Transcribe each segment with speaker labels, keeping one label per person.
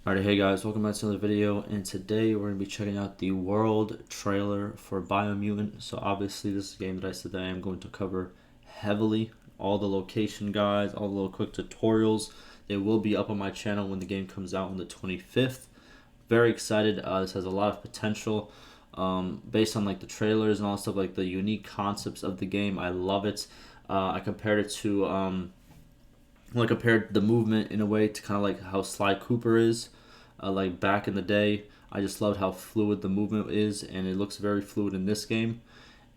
Speaker 1: Alright, hey guys, welcome back to another video, and today we're going to be checking out the world trailer for Biomutant. So obviously this is a game that I said that I am going to cover heavily. All the location guides, all the little quick tutorials, they will be up on my channel when the game comes out on the 25th. Very excited. This has a lot of potential based on like the trailers and all stuff, like the unique concepts of the game. I love it. I compared it to I compared the movement in a way to kind of like how Sly Cooper is, like back in the day. I just loved how fluid the movement is, and it looks very fluid in this game.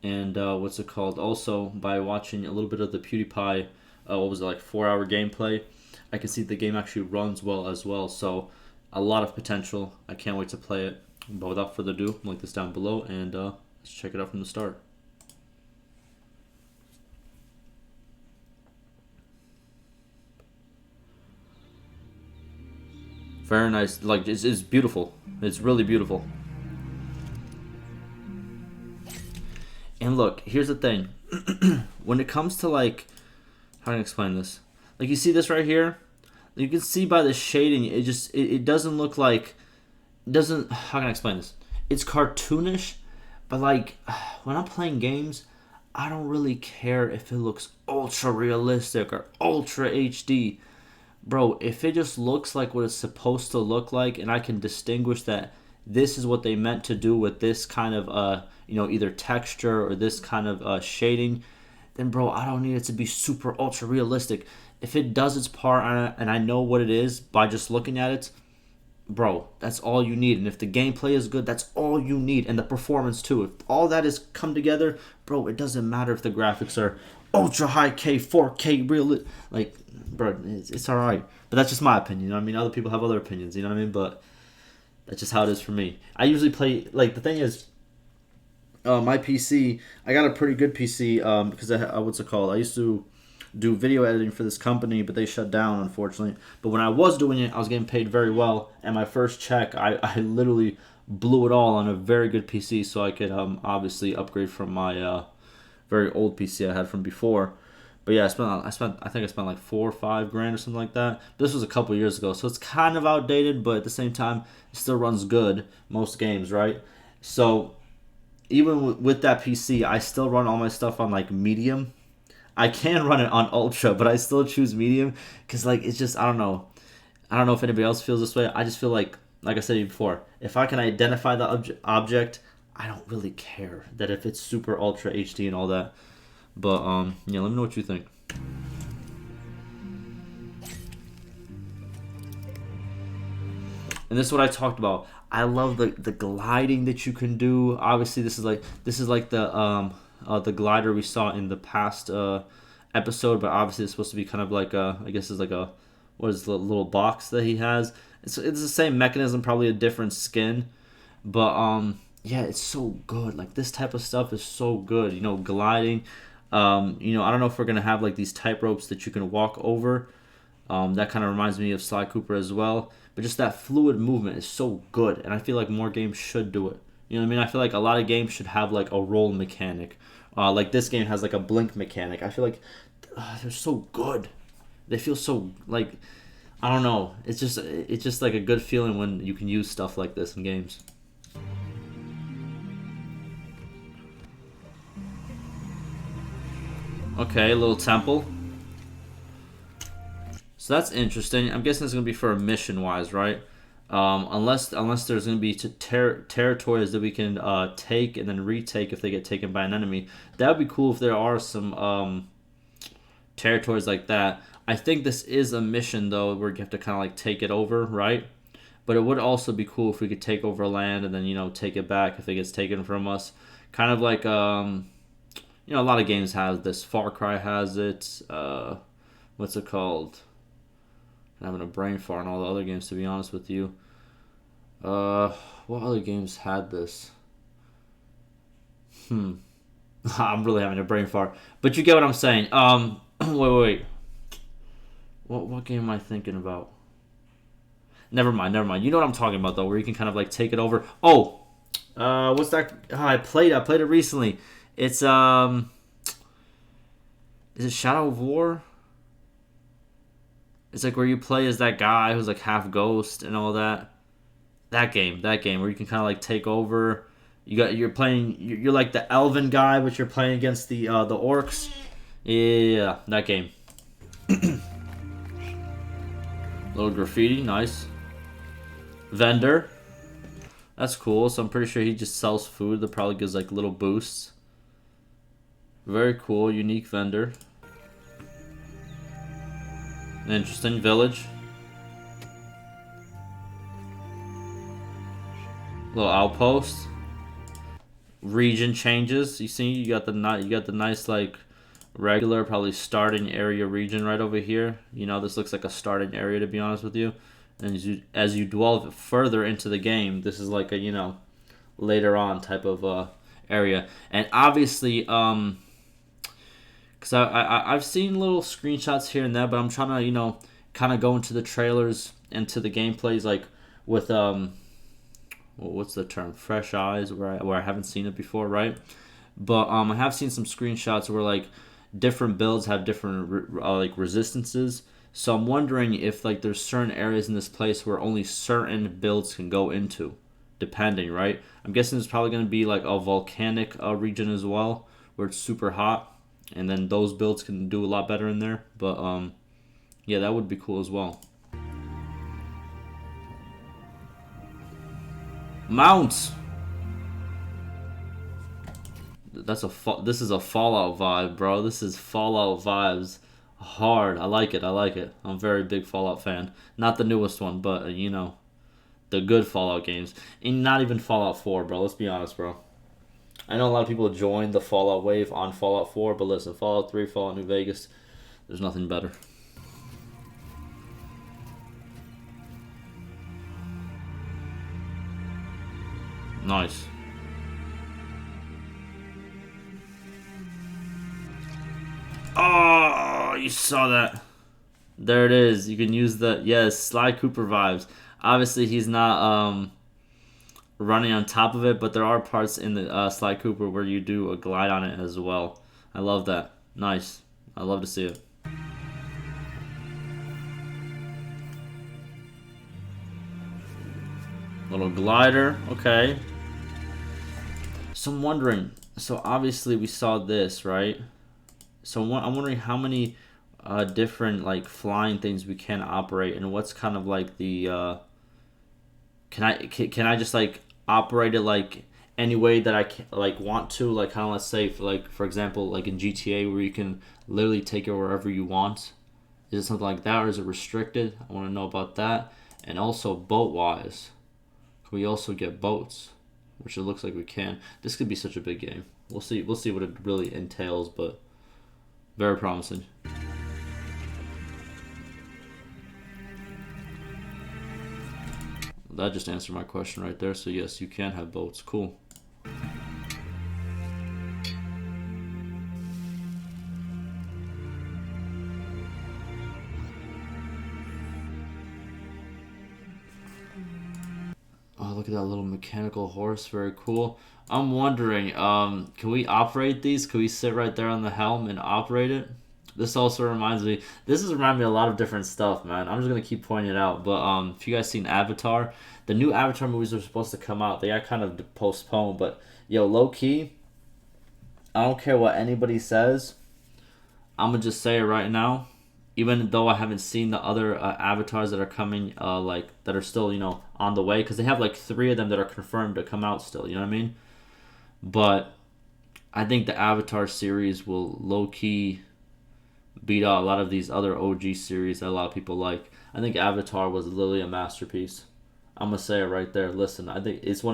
Speaker 1: And what's it called? Also, by watching a little bit of the PewDiePie, what was it, like 4 hour gameplay, I can see the game actually runs well as well. So, a lot of potential. I can't wait to play it. But without further ado, link this down below, and let's check it out from the start. Very nice. Like it's beautiful. It's really beautiful. And look, here's the thing. When it comes to like, how can I explain this? Like you see this right here. You can see by the shading, it doesn't look like, it doesn't. How can I explain this? It's cartoonish, but like when I'm playing games, I don't really care if it looks ultra realistic or ultra HD. Bro, if it just looks like what it's supposed to look like, and I can distinguish that this is what they meant to do with this kind of either texture or this kind of shading, then bro, I don't need it to be super ultra realistic. If it does its part and I know what it is by just looking at it, bro, that's all you need. And if the gameplay is good, that's all you need, and the performance too. If all that is come together, bro, it doesn't matter if the graphics are ultra high K, 4K, real, like, bro, it's all right. But that's just my opinion. You know what I mean? Other people have other opinions. You know what I mean? But that's just how it is for me. I usually play, like, the thing is, my PC, I got a pretty good PC because what's it called? I used to do video editing for this company, but they shut down, unfortunately. But when I was doing it, I was getting paid very well. And my first check, I literally blew it all on a very good PC, so I could obviously upgrade from my very old PC I had from before. But yeah, I think I spent like 4 or 5 grand or something like that. This was a couple years ago, so it's kind of outdated, but at the same time, it still runs good most games, right? So even with that PC, I still run all my stuff on like medium. I can run it on ultra, but I still choose medium because like it's just, I don't know. I don't know if anybody else feels this way. I just feel like I said before, if I can identify the object, I don't really care that if it's super ultra HD and all that. But yeah, let me know what you think. And this is what I talked about. I love the gliding that you can do. Obviously, this is like the glider we saw in the past episode, but obviously it's supposed to be kind of like I guess it's like a, what is the little box that he has? It's the same mechanism, probably a different skin, but yeah, it's so good. Like this type of stuff is so good. You know, gliding. I don't know if we're gonna have like these tight ropes that you can walk over. That kind of reminds me of Sly Cooper as well. But just that fluid movement is so good, and I feel like more games should do it. You know what I mean? I feel like a lot of games should have like a roll mechanic. Like this game has like a blink mechanic. I feel like they're so good. They feel so like, I don't know. It's just like a good feeling when you can use stuff like this in games. Okay, a little temple. So that's interesting. I'm guessing it's gonna be for a mission wise, right? Unless there's gonna be territories that we can take and then retake if they get taken by an enemy. That would be cool if there are some territories like that. I think this is a mission though, where you have to kind of like take it over, right? But it would also be cool if we could take over land and then take it back if it gets taken from us. Kind of like a lot of games have this. Far Cry has it. What's it called? I'm having a brain fart on all the other games, to be honest with you. What other games had this? I'm really having a brain fart, but you get what I'm saying. Wait. What game am I thinking about? Never mind. You know what I'm talking about though, where you can kind of like take it over. Oh, what's that? Oh, I played it recently. It's is it Shadow of War? It's like where you play as that guy who's like half ghost and all that. That game where you can kind of like take over. You're playing. You're like the elven guy, but you're playing against the orcs. Yeah, that game. Little graffiti, nice. Vendor, that's cool. So I'm pretty sure he just sells food that probably gives like little boosts. Very cool, unique vendor. Interesting village. Little outpost. Region changes. You see, you got the nice like regular, probably starting area region right over here. You know, this looks like a starting area to be honest with you. And as you delve further into the game, this is like a later on type of area. And obviously, because I've seen little screenshots here and there, but I'm trying to kind of go into the trailers and to the gameplays like with what's the term, fresh eyes, where I haven't seen it before, right? But I have seen some screenshots where like different builds have different like resistances. So I'm wondering if like there's certain areas in this place where only certain builds can go into, depending, right? I'm guessing there's probably going to be like a volcanic region as well, where it's super hot, and then those builds can do a lot better in there. But yeah, that would be cool as well. Mounts. This is a Fallout vibe, bro. This is Fallout vibes. Hard. I like it. I like it. I'm a very big Fallout fan. Not the newest one, but the good Fallout games. And not even Fallout 4, bro. Let's be honest, bro. I know a lot of people joined the Fallout wave on Fallout 4, but listen, Fallout 3, Fallout New Vegas, there's nothing better. Nice. Oh, you saw that. There it is. You can use the, yes, Sly Cooper vibes. Obviously, he's not running on top of it, but there are parts in the Sly Cooper where you do a glide on it as well. I love that. Nice. I love to see it. Little glider. Okay. So I'm wondering. So obviously we saw this, right? So I'm wondering how many different like flying things we can operate, and what's kind of like the can I just like operate it like any way that I can, like want to, like kind of, let's say for example like in GTA where you can literally take it wherever you want. Is it something like that, or is it restricted? I want to know about that. And also boat wise, can we also get boats? Which it looks like we can. This could be such a big game. We'll see what it really entails, but very promising. That just answered my question right there. So yes, you can have boats. Cool. Oh, look at that little mechanical horse. Very cool. I'm wondering, can we operate these? Can we sit right there on the helm and operate it? This also reminds me. This has reminded me of a lot of different stuff, man. I'm just gonna keep pointing it out. But if you guys seen Avatar, the new Avatar movies are supposed to come out. They got kind of postponed. But yo, low key, I don't care what anybody says. I'm gonna just say it right now. Even though I haven't seen the other avatars that are coming, like that are still on the way, because they have like 3 of them that are confirmed to come out still. You know what I mean? But I think the Avatar series will low key beat out a lot of these other OG series that a lot of people like. I think Avatar was literally a masterpiece. I'm gonna say it right there. Listen, I think it's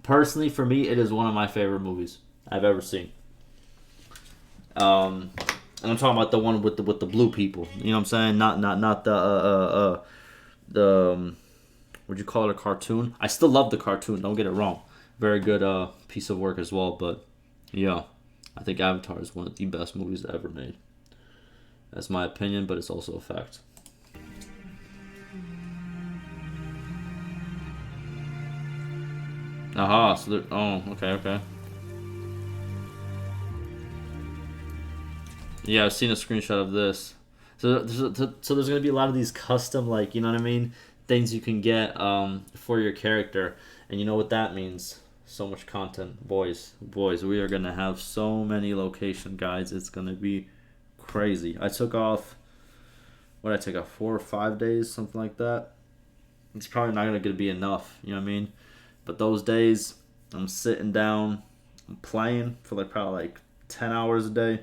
Speaker 1: personally for me, it is one of my favorite movies I've ever seen. And I'm talking about the one with the blue people. You know what I'm saying? Not the would you call it a cartoon? I still love the cartoon. Don't get it wrong. Very good piece of work as well. But yeah, I think Avatar is one of the best movies ever made. That's my opinion, but it's also a fact. Aha, so there, oh, okay. Yeah, I've seen a screenshot of this. So there's gonna be a lot of these custom, like, you know what I mean, things you can get for your character, and you know what that means. So much content, boys. We are gonna have so many location guides. It's gonna be crazy. I took off. What did I take off 4 or 5 days, something like that. It's probably not gonna be enough. You know what I mean? But those days, I'm sitting down, I'm playing for like probably like 10 hours a day,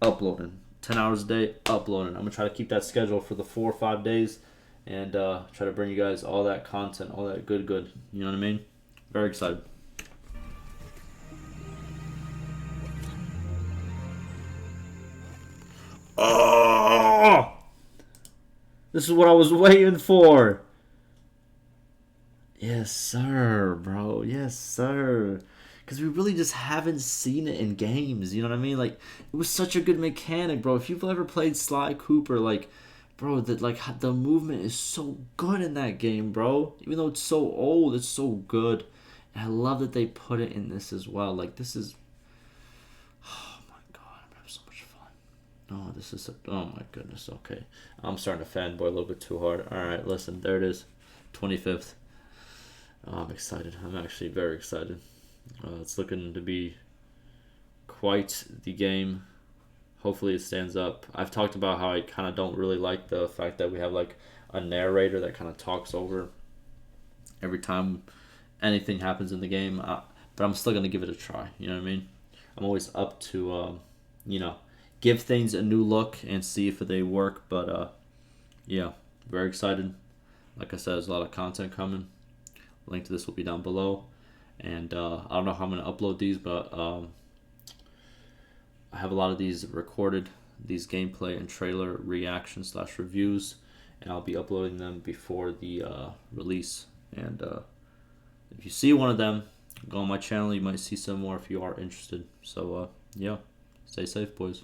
Speaker 1: uploading. 10 hours a day, uploading. I'm gonna try to keep that schedule for the 4 or 5 days, and try to bring you guys all that content, all that good. You know what I mean? Very excited. Oh, this is what I was waiting for. Yes, sir, bro. Yes, sir. Because we really just haven't seen it in games. You know what I mean? Like, it was such a good mechanic, bro. If you've ever played Sly Cooper, like, bro, the movement is so good in that game, bro. Even though it's so old, it's so good. And I love that they put it in this as well. Like, this is, oh my god, I'm gonna have so much fun. Oh, oh my goodness. Okay, I'm starting to fanboy a little bit too hard. All right, listen, there it is, 25th. Oh, I'm excited. I'm actually very excited. It's looking to be quite the game. Hopefully it stands up. I've talked about how I kind of don't really like the fact that we have like a narrator that kind of talks over every time anything happens in the game. But I'm still gonna give it a try. You know what I mean? I'm always up to you know, give things a new look and see if they work. But yeah, very excited. Like I said, there's a lot of content coming. Link to this will be down below. And I don't know how I'm going to upload these, but I have a lot of these recorded, these gameplay and trailer reactions / reviews, and I'll be uploading them before the release. And if you see one of them, go on my channel. You might see some more if you are interested. So yeah, stay safe, boys.